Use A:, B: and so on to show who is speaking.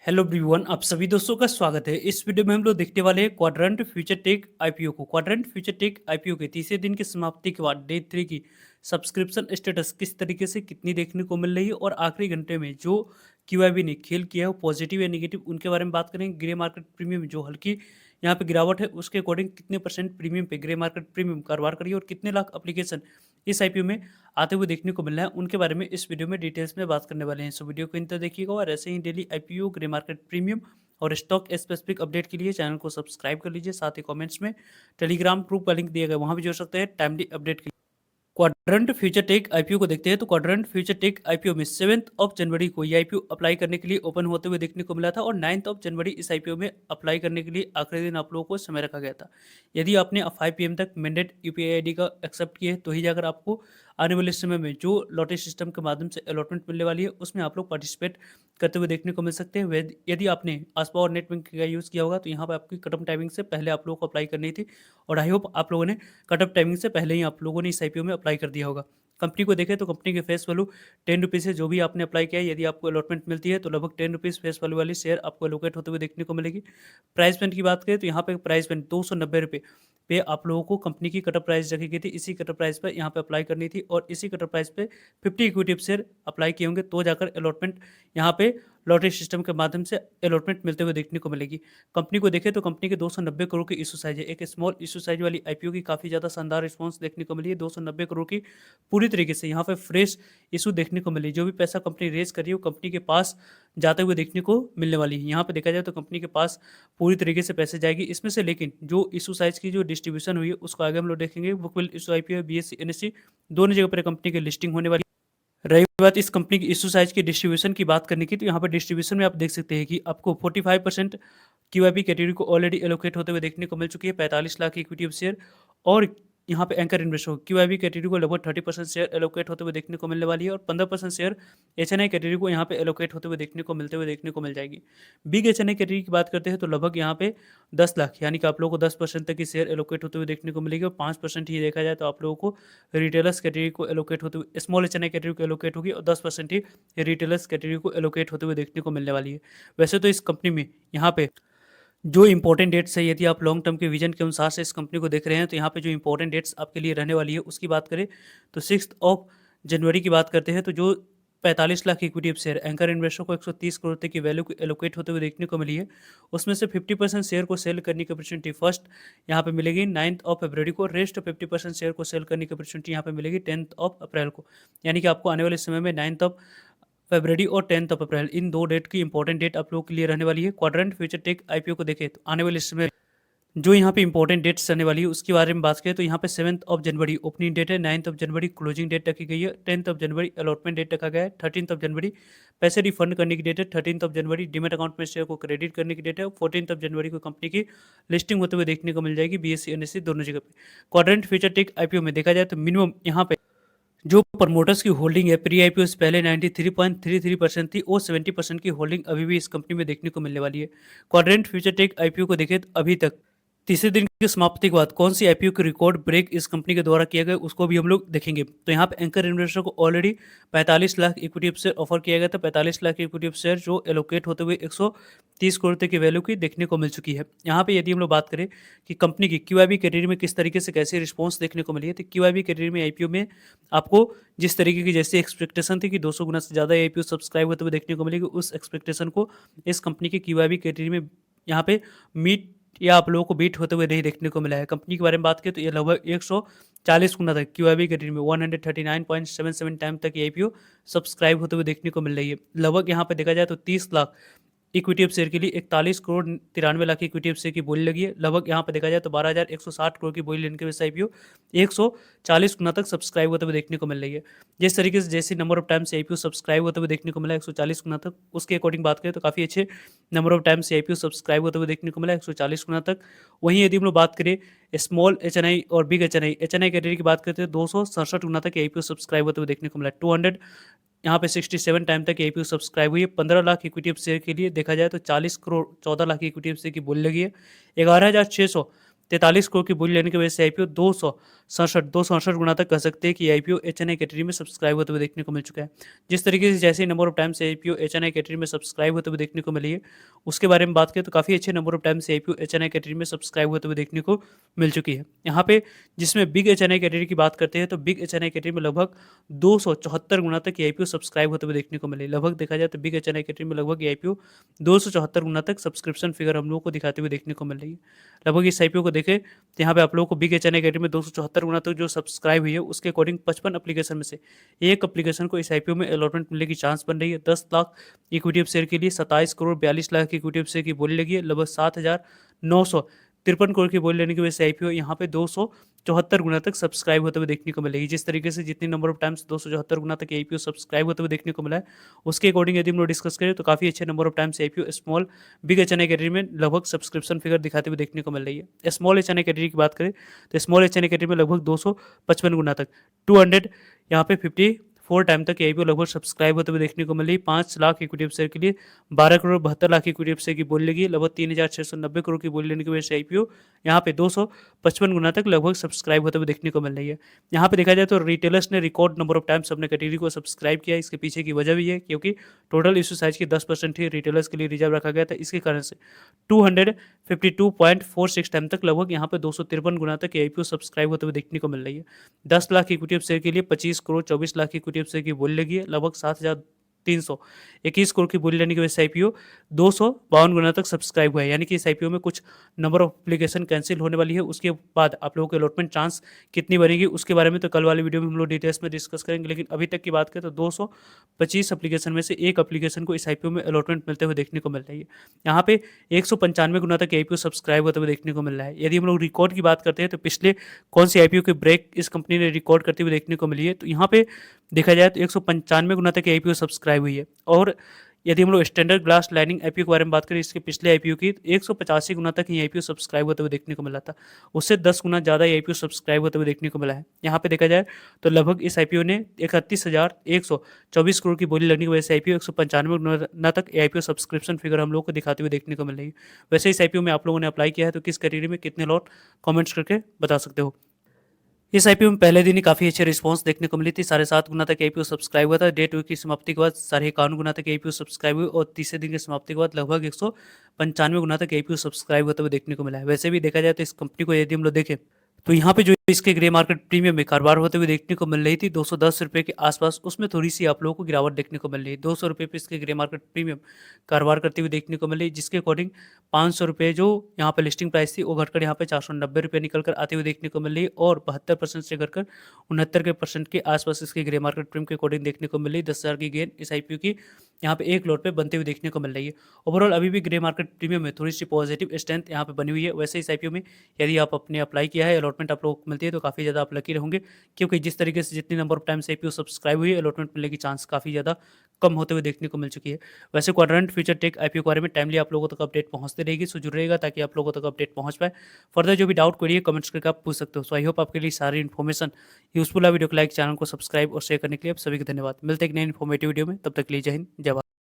A: Hello everyone, आप सभी दोस्तों का स्वागत है। इस वीडियो में हम लोग देखने वाले हैं क्वाड्रेंट फ्यूचर टेक आईपीओ को। क्वाड्रेंट फ्यूचर टेक आईपीओ के तीसरे दिन की समाप्ति के बाद डे 3 की सब्सक्रिप्शन स्टेटस किस तरीके से कितनी देखने को मिल रही है और आखिरी घंटे में जो क्यूआईबी ने खेल किया है वो पॉजिटिव या नेगेटिव, उनके बारे में बात करेंगे। ग्रे मार्केट प्रीमियम जो हल्की यहाँ पे गिरावट है उसके अकॉर्डिंग कितने परसेंट प्रीमियम पे ग्रे मार्केट प्रीमियम कारोबार करिए और कितने लाख एप्लीकेशन इस आईपीओ में आते हुए देखने को मिल रहा है, उनके बारे में इस वीडियो में डिटेल्स में बात करने वाले हैं। सो वीडियो को अंत तक देखिएगा और ऐसे ही daily IPO, grey market premium और स्टॉक स्पेसिफिक अपडेट के लिए चैनल को सब्सक्राइब कर लीजिए। साथ ही कमेंट्स में टेलीग्राम ग्रुप का लिंक दिया गया, वहां भी जुड़ सकते हैं टाइमली अपडेट के लिए। क्वाड्रेंट फ्यूचर टेक आईपीओ को देखते हैं तो क्वाड्रेंट फ्यूचर टेक आईपीओ में 7 जनवरी को ये आईपीओ अप्लाई करने के लिए ओपन होते हुए देखने को मिला था और 9 जनवरी इस आईपीओ में अप्लाई करने के लिए आखिरी दिन आप लोगों को समय रखा गया था। यदि आपने 5 PM तक मैंडेट यूपीआई आईडी का एक्सेप्ट किए तो ही जाकर आपको आने वाले समय में जो लॉटरी सिस्टम के माध्यम से अलॉटमेंट मिलने वाली है उसमें आप लोग पार्टिसिपेट करते हुए देखने को मिल सकते हैं। यदि आपने आसपा और नेट बैंकिंग का यूज़ किया होगा तो यहाँ पर आपकी कट ऑफ टाइमिंग से पहले आप लोगों को अप्लाई करनी थी और आई होप आप लोगों ने कट ऑफ टाइमिंग से पहले ही आप लोगों ने इस आईपीओ में अप्लाई कर दिया होगा। कंपनी को देखें तो कंपनी के फेस वैल्यू 10 रुपीज़ है। जो भी आपने अप्लाई किया है, यदि आपको अलॉटमेंट मिलती है तो लगभग 10 रुपीज़ फेस वैल्यू वाली शेयर आपको एलोकेट होते हुए देखने को मिलेगी। प्राइस बैंड की बात करें तो यहाँ पे प्राइस बैंड 290 रुपये पे आप लोगों को कंपनी की कट ऑफ प्राइस रखी गई थी। इसी कट ऑफ प्राइस पर यहाँ पे अप्लाई करनी थी और इसी कट ऑफ प्राइस पे 50 इक्विटी शेयर अप्लाई किए होंगे तो जाकर अलॉटमेंट यहाँ पे लॉटरी सिस्टम के माध्यम से अलॉटमेंट मिलते हुए देखने को मिलेगी। कंपनी को देखें तो कंपनी के 290 करोड़ की इशू साइज है। एक स्मॉल इशू साइज वाली आईपीओ की काफ़ी ज़्यादा शानदार रिस्पॉन्स देखने को मिली है। 290 करोड़ की पूरी तरीके से यहाँ पे फ्रेश इशू देखने को मिली। जो भी पैसा कंपनी रेज कर रही है वो कंपनी के पास जाते हुए देखने को मिलने वाली है। यहाँ पे देखा जाए तो कंपनी के पास पूरी तरीके से पैसे जाएगी इसमें से, लेकिन जो इशू साइज की जो डिस्ट्रीब्यूशन हुई है उसको आगे हम लोग देखेंगे। बुकविल इशू आईपीओ बीएससी एनएससी दोनों जगह पर कंपनी की लिस्टिंग होने वाली। रही बात इस कंपनी की इशू साइज की डिस्ट्रीब्यूशन की बात करने की, तो यहाँ पर डिस्ट्रीब्यूशन में आप देख सकते हैं कि आपको 45% क्यूआईबी कैटेगरी को ऑलरेडी एलोकेट होते हुए देखने को मिल चुकी है, 45 लाख इक्विटी शेयर। और यहाँ पे एंकर इन्वेस्टर क्यूआईबी कैटेगरी को लगभग 30% शेयर एलोकेट होते हुए देखने को मिलने वाली है और 15% शेयर एचएनआई कैटेगरी को यहाँ पे एलोकेट होते हुए देखने को मिल जाएगी। बिग एचएनआई कैटेगरी की बात करते हैं तो लगभग यहाँ पे 10 लाख यानी कि आप लोगों को 10% तक की शेयर एलोकेट होते हुए देखने को मिलेगी और 5% ही देखा जाए तो आप लोगों को रिटेलर्स कैटेगरी को एलोकेट होते हुए, स्मॉल एचएनआई कैटेगरी को एलोकेट होगी और 10% ही रिटेलर्स कैटेगरी को एलोकेट होते हुए देखने को मिलने वाली है। वैसे तो इस कंपनी में यहाँ पे जो इंपॉर्टेंट डेट्स है, यदि आप लॉन्ग टर्म के विजन के अनुसार से इस कंपनी को देख रहे हैं तो यहाँ पे जो इंपॉर्टेंट डेट्स आपके लिए रहने वाली है उसकी बात करें तो 6 जनवरी की बात करते हैं तो जो 45 lakh equity share anchor investor को 130 करोड़ तक की वैल्यू को एलोकेट होते हुए देखने को मिली है, उसमें से 50% शेयर को सेल करने की अपॉर्चुनिटी फर्स्ट यहाँ पे मिलेगी 9 फरवरी को। रेस्ट 50% शेयर को सेल करने की अपॉर्चुनिटी यहाँ पे मिलेगी 10 अप्रैल को। यानी कि आपको आने वाले समय में 9 फरवरी और 10 अप्रैल इन दो डेट की इंपॉर्टेंट डेट आप लोगों के लिए रहने वाली है। क्वाड्रेंट फ्यूचर टेक आईपीओ को देखें तो आने वाले समय जो यहाँ पे इंपॉर्टेंट डेट्स रहने वाली है उसके बारे में बात करें तो यहाँ पे 7 जनवरी ओपनिंग डेट है, 9 जनवरी क्लोजिंग डेट रखी गई है, 10 जनवरी अलॉटमेंट डेट रखा गया है, 13 जनवरी पैसे रिफंड करने की डेट है, 13 जनवरी डीमेट अकाउंट में शेयर को क्रेडिट करने की डेट है, 14 जनवरी को कंपनी की लिस्टिंग होते हुए देखने को मिल जाएगी बीएससी एनएससी दोनों जगह पे। क्वाड्रेंट फ्यूचर टेक आईपीओ में देखा जाए तो मिनिमम यहाँ पे जो प्रमोटर्स की होल्डिंग है प्री आईपीओ से पहले 93.33% थी, वो 70% की होल्डिंग अभी भी इस कंपनी में देखने को मिलने वाली है। क्वाड्रेंट फ्यूचर टेक आईपीओ को देखें तो अभी तक तीसरे दिन की समाप्ति के बाद कौन सी आईपीओ की रिकॉर्ड ब्रेक इस कंपनी के द्वारा किया गया उसको भी हम लोग देखेंगे। तो यहाँ पे एंकर इन्वेस्टर को already 45 lakh equity share offer किया गया था। 45 लाख इक्विटी शेयर जो एलोकेट होते हुए 130 करोड़ तक की वैल्यू की देखने को मिल चुकी है। यहाँ पे यदि हम लोग बात करें कि कंपनी की क्यूआईबी कैटेगरी में किस तरीके से कैसे रिस्पॉन्स देखने को मिली है, तो क्यूआईबी कैटेगरी में आईपीओ में आपको जिस तरीके की जैसी एक्सपेक्टेशन थी कि 200 गुना से ज़्यादा आईपीओ सब्सक्राइब होते हुए देखने को मिलेगी, उस एक्सपेक्टेशन को इस कंपनी की क्यूआईबी कैटेगरी में यहाँ पे मीट या आप लोगों को बीट होते हुए नहीं देखने को मिला है। कंपनी के बारे में बात करें तो ये लगभग 140 गुना तक क्यूआईबी कैटेगरी में 139.77 टाइम तक आईपीओ सब्सक्राइब होते हुए देखने को मिल रही है। लगभग यहाँ पे देखा जाए तो 30 लाख इक्विटी शेयर के लिए 41 करोड़ 93 लाख इक्विटी शेयर की बोली लगी है। लगभग यहाँ पे देखा जाए तो 12,160 करोड़ की बोली लेने के वजह से आईपीओ 140 गुना तक सब्सक्राइब होते हुए देखने को मिल रही है। जिस तरीके से जैसे नंबर ऑफ टाइम से आईपीओ सब्सक्राइब होते हुए देखने को मिला 140 गुना तक, उसके अकॉर्डिंग बात करें तो काफ़ी अच्छे नंबर ऑफ टाइम से आईपीओ सब्सक्राइब होते हुए देखने को मिला 140 गुना तक। वहीं यदि हम लोग बात करें स्मॉल एचएनआई और बिग एचएनआई कैटेगरी की बात करते हैं 267 गुना तक आईपीओ सब्सक्राइब होते हुए देखने को मिला। 200 यहाँ पे 67 टाइम तक आईपीओ सब्सक्राइब हुई है। 15 लाख इक्विटी शेयर के लिए देखा जाए तो 40 करोड़ 14 लाख इक्विटी शेयर की बोली लगी है। 11,600 43 करोड़ की बोली लेने की वजह से आईपीओ 267 गुना तक कह सकते हैं कि आईपीओ एचएनआई कैटेगरी में सब्सक्राइब होते हुए देखने को मिल चुका है। जिस तरीके से जैसे नंबर ऑफ टाइम से आईपीओ एचएनआई कैटेगरी में सब्सक्राइब होते हुए देखने को मिली है, उसके बारे में बात करें तो काफ़ी अच्छे नंबर ऑफ टाइम से आईपीओ एचएनआई कैटेगरी में सब्सक्राइब होते हुए देखने को मिल चुकी है। यहाँ पे जिसमें बिग एचएनआई कैटेगरी की बात करते हैं तो बिग एचएनआई कैटेगरी में लगभग 274 गुना तक आईपीओ सब्सक्राइब होते हुए देखने को मिले। लगभग देखा जाए तो बिग एचएनआई कैटेगरी में लगभग आईपीओ 274 गुना तक सब्सक्रिप्शन फिगर हम लोगों को दिखाते हुए देखने को मिल रही है। लगभग इस आईपीओ को देखें तो यहाँ पे आप लोगों को बिग एचएनआई कैटेगरी में 274 गुना तक जो सब्सक्राइब हुई है, उसके अकॉर्डिंग 55 एप्लीकेशन में से एक एप्लीकेशन को इस आईपीओ में अलॉटमेंट मिलने की चांस बन रही है। 10 लाख इक्विटी ऑफ शेयर के लिए 27 करोड़ 42 लाख की इक्विटी ऑफ शेयर की बोली लगी है। लगभग 7,953 करोड़ की बोली लेने की वजह से आईपीओ यहाँ पे 274 गुना तक सब्सक्राइब होते हुए देखने को मिलेगी। जिस तरीके से जितनी नंबर ऑफ टाइम्स 274 गुना तक आईपीओ सब्सक्राइब होते हुए देखने को मिला है, उसके अकॉर्डिंग यदि हम लोग डिस्कस करें तो काफ़ी अच्छे number of times IPO small big HNI category में लगभग सब्सक्रिप्शन फिगर दिखाते हुए देखने को मिल रही है। स्मॉल एचएनआई कैटेगरी की बात करें तो स्मॉल एचएनआई कैटेगरी में लगभग 255 गुना तक 200 यहाँ पे 54 टाइम तक आईपीओ लगभग सब्सक्राइब होते हुए देखने को मिली। 5 लाख इक्विटी शेयर के लिए 12 करोड़ 72 लाख इक्विटी शेयर की बोली लगी। लगभग 3,690 करोड़ की बोली लेने की वजह से आईपीओ यहाँ पे 255 गुना तक लगभग सब्सक्राइब होते हुए देखने को मिल रही है। यहाँ पे देखा जाए तो रिटेलर्स ने रिकॉर्ड नंबर ऑफ टाइम्स अपने कैटेगरी को सब्सक्राइब किया। इसके पीछे की वजह भी है क्योंकि टोटल इशू साइज की 10% ही रिटेलर्स के लिए रिजर्व रखा गया था। इसके कारण से 252.46 टाइम तक लगभग यहाँ पे 253 गुना तक आईपीओ सब्सक्राइब होते हुए देखने को मिल रही है। 10 लाख इक्विटी शेयर के लिए 25 करोड़ 24 लाख इक्विटी शेयर की बोली लगी है। लगभग 7,321 करोड़ की बोली लेने की वजह से आईपीओ 252 गुना तक सब्सक्राइब हुआ है। यानी कि इस आईपीओ में कुछ नंबर ऑफ एप्लीकेशन कैंसिल होने वाली है। उसके बाद आप लोगों के अलॉटमेंट चांस कितनी बनेगी उसके बारे में तो कल वाले वीडियो में हम लोग डिटेल्स में डिस्कस करेंगे। लेकिन अभी तक की बात करें तो 225 एप्लीकेशन में से एक एप्लीकेशन को इस आईपीओ में अलॉटमेंट मिलते हुए देखने को मिल रही है। यहाँ पे 195 गुना तक आईपीओ सब्सक्राइब होते हुए देखने को मिल रहा है। यदि हम लोग रिकॉर्ड की बात करते हैं तो पिछले कौन सी आईपीओ के ब्रेक इस कंपनी ने रिकॉर्ड करते हुए देखने को मिली है, तो यहाँ पे देखा जाए तो 195 गुना तक आईपीओ सब्सक्राइब हुई है। और यदि हम लोग स्टैंडर्ड ग्लास लाइनिंग आईपीओ के बारे में बात करें, इसके पिछले आईपीओ की 185 गुना तक ही आईपीओ सब्सक्राइब होते हुए देखने को मिला था। उससे 10 गुना ज़्यादा आईपीओ सब्सक्राइब होते हुए देखने को मिला है। यहाँ पे देखा जाए तो लगभग इस आईपीओ ने 31,124 करोड़ की बोली लगने की वजह से आईपीओ 195 गुना तक आईपीओ सब्सक्रिप्शन फिगर हम लोग को दिखाते हुए देखने को मिल रही है। वैसे इस आईपीओ में आप लोगों ने अप्लाई किया है तो किस कैटेगरी में कितने लॉट कमेंट्स करके बता सकते हो। इस आईपीओ में पहले दिन ही काफ़ी अच्छे रिस्पांस देखने को मिली थी। 7.5 गुना तक आईपीओ सब्सक्राइब हुआ था। डे 2 की समाप्ति के बाद 51 गुना तक आईपीओ सब्सक्राइब हुई और तीसरे दिन की समाप्ति के बाद लगभग 195 गुना तक आईपीओ सब्सक्राइब होते हुए देखने को मिला है। वैसे भी देखा जाए तो इस कंपनी को यदि हम लोग देखें तो यहाँ पे जो इसके ग्रे मार्केट प्रीमियम में कारोबार होते हुए देखने को मिल रही थी 210 रुपये के आसपास, उसमें थोड़ी सी आप लोगों को गिरावट देखने को मिल रही है। 200 रुपये पे इसके ग्रे मार्केट प्रीमियम कारोबार करते हुए देखने को मिल रही है, जिसके अकॉर्डिंग 500 रुपये जो यहाँ पे लिस्टिंग प्राइस थी वो घटकर यहाँ पे 490 रुपये निकल कर आते हुए देखने को मिल रही है और 72% से घटकर 69% के आसपास इसके ग्रे मार्केट प्रीमियम के अकॉर्डिंग देखने को मिल रही है। 10,000 की गेन इस आईपीओ की यहाँ पे एक लॉट पे बनते हुए देखने को मिल रही है। ओवरऑल अभी भी ग्रे मार्केट प्रीमियम में थोड़ी सी पॉजिटिव स्ट्रेंथ यहाँ पे बनी हुई है। वैसे इस आईपीओ में यदि आप अपने अप्लाई किया है, अलॉटमेंट आप लोगों को मिलती है तो काफ़ी ज़्यादा आप लकी रहेंगे, क्योंकि जिस तरीके से जितनी नंबर ऑफ टाइम से आईपीओ सब्सक्राइब हुई है, अलॉटमेंट मिलने की चांस काफ़ी ज़्यादा कम होते हुए देखने को मिल चुकी है। वैसे क्वाड्रेंट फ्यूचर टेक आईपीओ के बारे में टाइमली आप लोगों तक अपडेट पहुंचते रहेगी, सो जुड़े रहेगा ताकि आप लोगों तक अपडेट पहुंच पाए। फर्दर जो भी डाउट क्वेरी है कमेंट्स करके आप पूछ सकते हो। सो आई होप आपके लिए सारी इन्फॉर्मेशन यूजफुल है। वीडियो को लाइक, चैनल को सब्सक्राइब और शेयर करने के लिए आप सभी को धन्यवाद। मिलते हैं एक नई इन्फॉर्मेटिव वीडियो में, तब तक के लिए जय हिंद, जय भारत।